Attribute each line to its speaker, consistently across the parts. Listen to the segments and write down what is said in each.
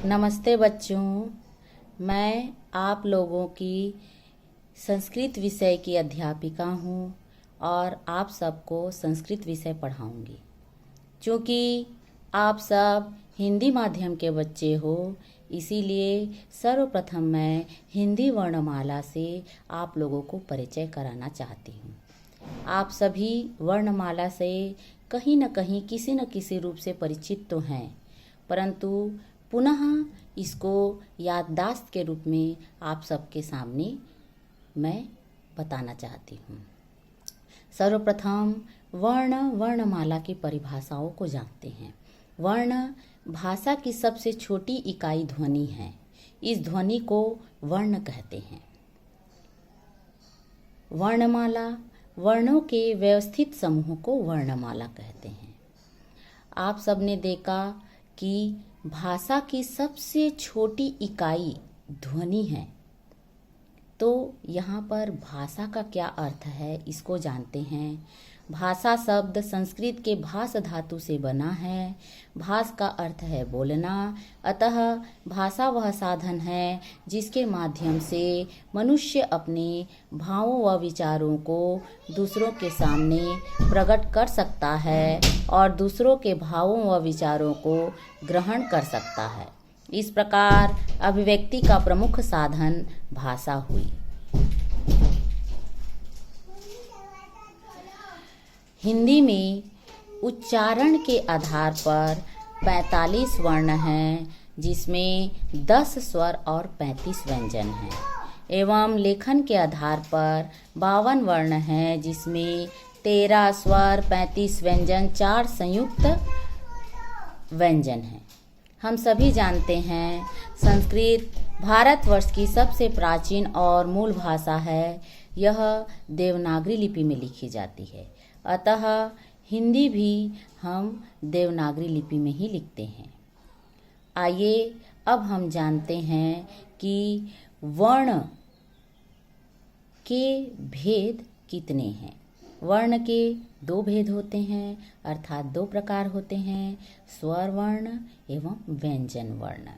Speaker 1: नमस्ते बच्चों, मैं आप लोगों की संस्कृत विषय की अध्यापिका हूँ और आप सबको संस्कृत विषय पढ़ाऊँगी। क्योंकि आप सब हिंदी माध्यम के बच्चे हो, इसीलिए सर्वप्रथम मैं हिंदी वर्णमाला से आप लोगों को परिचय कराना चाहती हूँ। आप सभी वर्णमाला से कहीं न कहीं किसी न किसी रूप से परिचित तो हैं, परंतु पुनः इसको याददाश्त के रूप में आप सबके सामने मैं बताना चाहती हूँ। सर्वप्रथम वर्णमाला की परिभाषाओं को जानते हैं। वर्ण भाषा की सबसे छोटी इकाई ध्वनि है। इस ध्वनि को वर्ण कहते हैं। वर्णमाला वर्णों के व्यवस्थित समूह को वर्णमाला कहते हैं। आप सबने देखा कि भाषा की सबसे छोटी इकाई ध्वनि है, तो यहाँ पर भाषा का क्या अर्थ है इसको जानते हैं। भाषा शब्द संस्कृत के भाष धातु से बना है। भाष का अर्थ है बोलना, अतः भाषा वह साधन है जिसके माध्यम से मनुष्य अपने भावों व विचारों को दूसरों के सामने प्रकट कर सकता है और दूसरों के भावों व विचारों को ग्रहण कर सकता है। इस प्रकार अभिव्यक्ति का प्रमुख साधन भाषा हुई। हिंदी में उच्चारण के आधार पर 45 वर्ण हैं, जिसमें 10 स्वर और 35 व्यंजन हैं, एवं लेखन के आधार पर 52 वर्ण हैं, जिसमें 13 स्वर, 35 व्यंजन, 4 संयुक्त व्यंजन हैं। हम सभी जानते हैं संस्कृत भारतवर्ष की सबसे प्राचीन और मूल भाषा है। यह देवनागरी लिपि में लिखी जाती है, अतः हिंदी भी हम देवनागरी लिपि में ही लिखते हैं। आइए अब हम जानते हैं कि वर्ण के भेद कितने हैं। वर्ण के 2 भेद होते हैं, अर्थात 2 प्रकार होते हैं, स्वर वर्ण एवं व्यंजन वर्ण।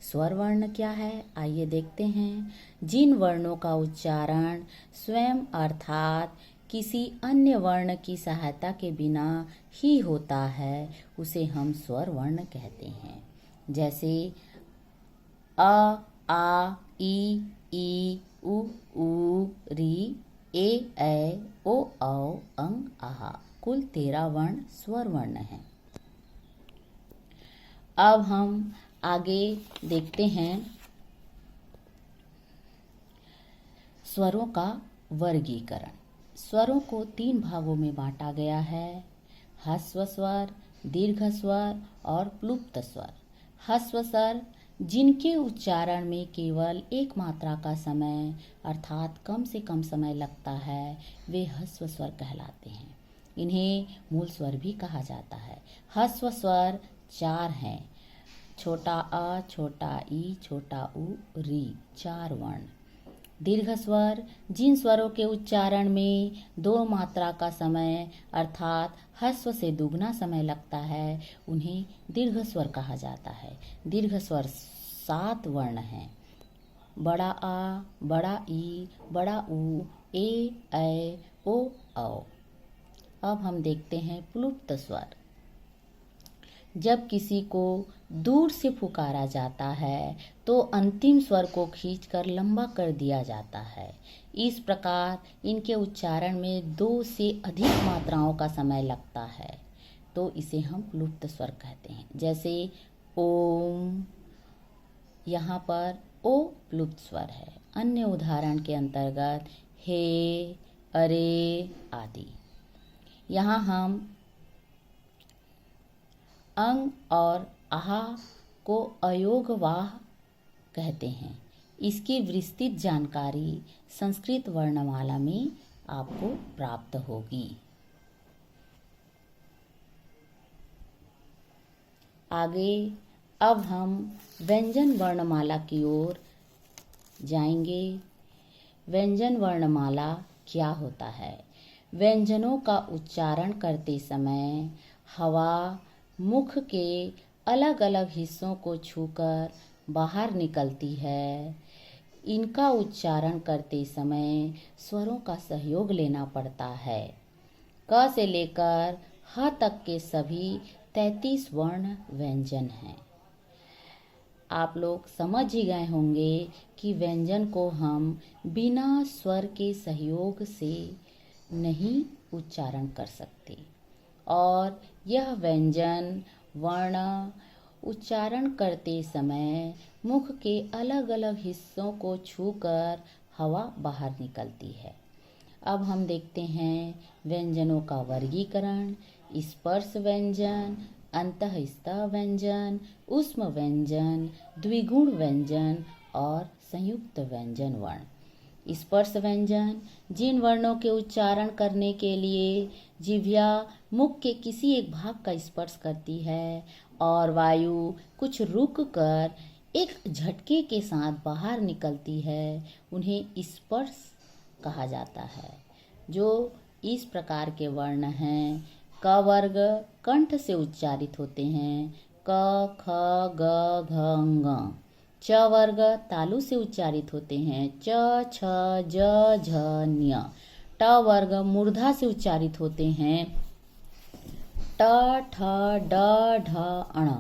Speaker 1: स्वर वर्ण क्या है, आइए देखते हैं। जिन वर्णों का उच्चारण स्वयं अर्थात किसी अन्य वर्ण की सहायता के बिना ही होता है, उसे हम स्वर वर्ण कहते हैं। जैसे अ, आ, ई, उ, री, ए, ऐ, ओ, औ, अं, आहा, कुल 13 वर्ण स्वर वर्ण हैं। अब हम आगे देखते हैं स्वरों का वर्गीकरण। स्वरों को 3 भागों में बांटा गया है: ह्रस्व स्वर, दीर्घ स्वर और प्लुप्त स्वर। ह्रस्व स्वर जिनके उच्चारण में केवल एक मात्रा का समय अर्थात कम से कम समय लगता है, वे ह्रस्व स्वर कहलाते हैं। इन्हें मूल स्वर भी कहा जाता है। ह्रस्व स्वर 4 हैं: छोटा अ, छोटा ई, छोटा उ, री, 4 वर्ण। दीर्घ स्वर जिन स्वरों के उच्चारण में 2 मात्रा का समय अर्थात ह्रस्व से दुगना समय लगता है, उन्हें दीर्घ स्वर कहा जाता है। दीर्घ स्वर 7 वर्ण हैं: बड़ा आ, बड़ा ई, बड़ा उ, ए, ऐ, ओ, औ। अब हम देखते हैं प्लुप्त स्वर। जब किसी को दूर से पुकारा जाता है तो अंतिम स्वर को खींचकर लंबा कर दिया जाता है। इस प्रकार इनके उच्चारण में 2 से अधिक मात्राओं का समय लगता है, तो इसे हम प्लुप्त स्वर कहते हैं। जैसे ओम, यहाँ पर ओ प्लुप्त स्वर है। अन्य उदाहरण के अंतर्गत हे, अरे आदि। यहाँ हम अंग और आहा को अयोगवाह कहते हैं। इसकी विस्तृत जानकारी संस्कृत वर्णमाला में आपको प्राप्त होगी। आगे अब हम व्यंजन वर्णमाला की ओर जाएंगे। व्यंजन वर्णमाला क्या होता है? व्यंजनों का उच्चारण करते समय हवा मुख के अलग अलग हिस्सों को छूकर बाहर निकलती है। इनका उच्चारण करते समय स्वरों का सहयोग लेना पड़ता है। क से लेकर ह तक के सभी 33 वर्ण व्यंजन हैं। आप लोग समझ ही गए होंगे कि व्यंजन को हम बिना स्वर के सहयोग से नहीं उच्चारण कर सकते और यह व्यंजन वर्ण उच्चारण करते समय मुख के अलग अलग हिस्सों को छूकर हवा बाहर निकलती है। अब हम देखते हैं व्यंजनों का वर्गीकरण। स्पर्श व्यंजन, अंतःस्थ व्यंजन, ऊष्म व्यंजन, द्विगुण व्यंजन और संयुक्त व्यंजन वर्ण। स्पर्श व्यंजन जिन वर्णों के उच्चारण करने के लिए जिह्वा मुख के किसी एक भाग का स्पर्श करती है और वायु कुछ रुक कर एक झटके के साथ बाहर निकलती है, उन्हें स्पर्श कहा जाता है। जो इस प्रकार के वर्ण हैं, क वर्ग कंठ से उच्चारित होते हैं, क, ख, ग, घ, ङ। च वर्ग तालु से उच्चारित होते हैं, च, छ, ज, झ, ञ। ट वर्ग मूर्धा से उच्चारित होते हैं, ट, ठ, ड, ढ, अण।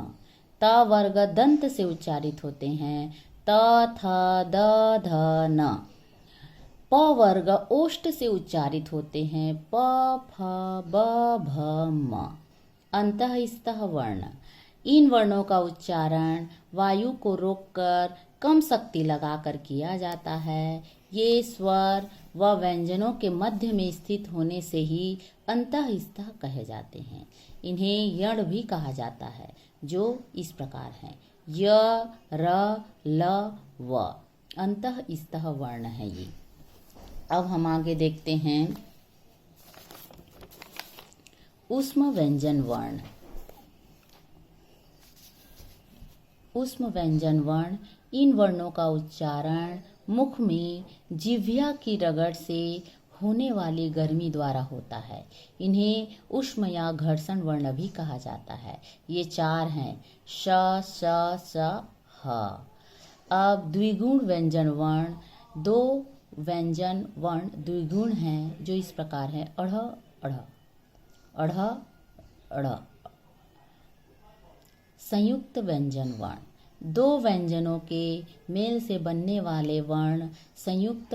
Speaker 1: त वर्ग दंत से उच्चारित होते हैं, त, थ, द, ध, न। प वर्ग ओष्ठ से उच्चारित होते हैं, प, फ, ब, भ, म। अंतःस्थ वर्ण इन वर्णों का उच्चारण वायु को रोककर कम शक्ति लगाकर किया जाता है। ये स्वर व व्यंजनों के मध्य में स्थित होने से ही अंतःस्थ कहे जाते हैं। इन्हें यण भी कहा जाता है, जो इस प्रकार हैं, य, र, ल, व। अंतःस्थ वर्ण है ये। अब हम आगे देखते हैं ऊष्म व्यंजन वर्ण। ऊष्म व्यंजन वर्ण इन वर्णों का उच्चारण मुख में जिह्वा की रगड़ से होने वाली गर्मी द्वारा होता है। इन्हें ऊष्म या घर्षण वर्ण भी कहा जाता है। ये 4 हैं, श, श, स, ह। अब द्विगुण व्यंजन वर्ण 2 व्यंजन वर्ण द्विगुण हैं, जो इस प्रकार है, अढ़, अढ़, अढ़, अढ़। संयुक्त व्यंजन वर्ण 2 व्यंजनों के मेल से बनने वाले वर्ण संयुक्त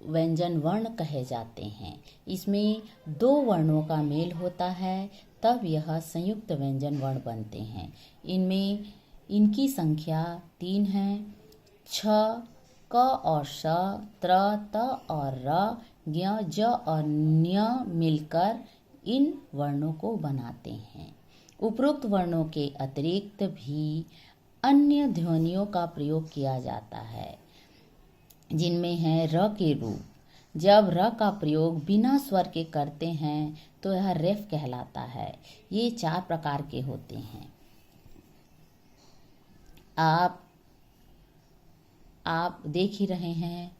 Speaker 1: व्यंजन वर्ण कहे जाते हैं। इसमें 2 वर्णों का मेल होता है, तब यह संयुक्त व्यंजन वर्ण बनते हैं। इनमें इनकी संख्या 3 है। छ, क और श, त्र, त और र, ज्ञ, ज और ञ मिलकर इन वर्णों को बनाते हैं। उपरोक्त वर्णों के अतिरिक्त भी अन्य ध्वनियों का प्रयोग किया जाता है, जिनमें है र के रूप। जब र का प्रयोग बिना स्वर के करते हैं तो यह रेफ कहलाता है। ये 4 प्रकार के होते हैं। आप देख ही रहे हैं,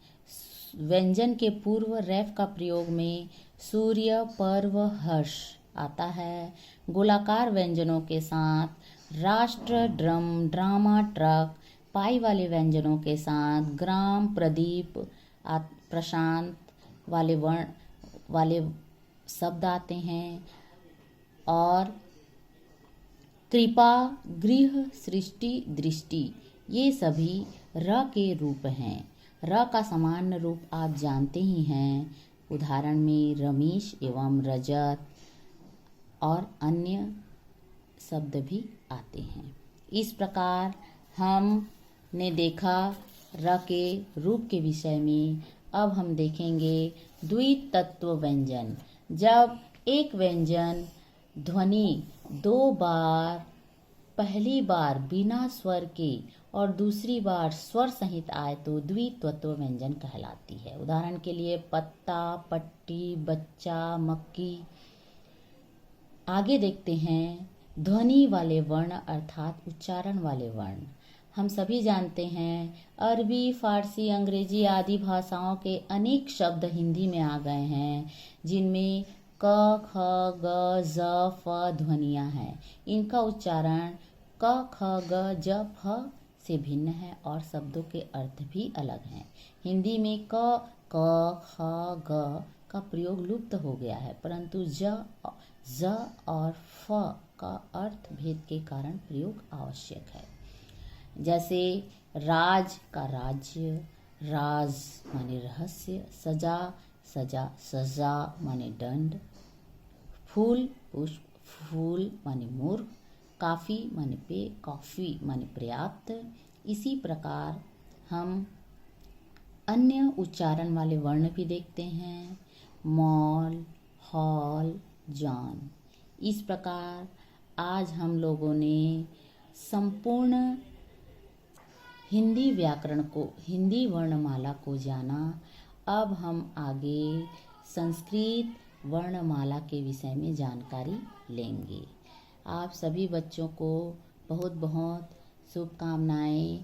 Speaker 1: व्यंजन के पूर्व रेफ का प्रयोग में सूर्य, पर्व, हर्ष आता है। गोलाकार व्यंजनों के साथ राष्ट्र, ड्रम, ड्रामा, ट्रक। पाई वाले व्यंजनों के साथ ग्राम, प्रदीप, प्रशांत वाले शब्द आते हैं। और कृपा, गृह, सृष्टि, दृष्टि, ये सभी र के रूप हैं। र का सामान्य रूप आप जानते ही हैं। उदाहरण में रमेश एवं रजत और अन्य शब्द भी आते हैं। इस प्रकार हमने देखा र के रूप के विषय में। अब हम देखेंगे द्वितत्व व्यंजन। जब एक व्यंजन ध्वनि 2 बार, पहली बार बिना स्वर के और दूसरी बार स्वर सहित आए तो द्वितत्व व्यंजन कहलाती है। उदाहरण के लिए पत्ता, पट्टी, बच्चा, मक्की। आगे देखते हैं ध्वनि वाले वर्ण अर्थात उच्चारण वाले वर्ण। हम सभी जानते हैं अरबी, फारसी, अंग्रेजी आदि भाषाओं के अनेक शब्द हिंदी में आ गए हैं, जिनमें क, ख, ग, ज, फ ध्वनियाँ हैं। इनका उच्चारण क ख ग ज फ से भिन्न है और शब्दों के अर्थ भी अलग हैं। हिंदी में क ख ग का प्रयोग लुप्त हो गया है, परंतु ज और फ का अर्थ भेद के कारण प्रयोग आवश्यक है। जैसे राज का राज्य, राज माने रहस्य, सजा सजा माने दंड, फूल पुष्प, फूल माने मूर्ख, काफी माने पे, कॉफी माने पर्याप्त। इसी प्रकार हम अन्य उच्चारण वाले वर्ण भी देखते हैं, मॉल, हॉल, जॉन। इस प्रकार आज हम लोगों ने संपूर्ण हिंदी व्याकरण को, हिंदी वर्णमाला को जाना। अब हम आगे संस्कृत वर्णमाला के विषय में जानकारी लेंगे। आप सभी बच्चों को बहुत बहुत शुभकामनाएं।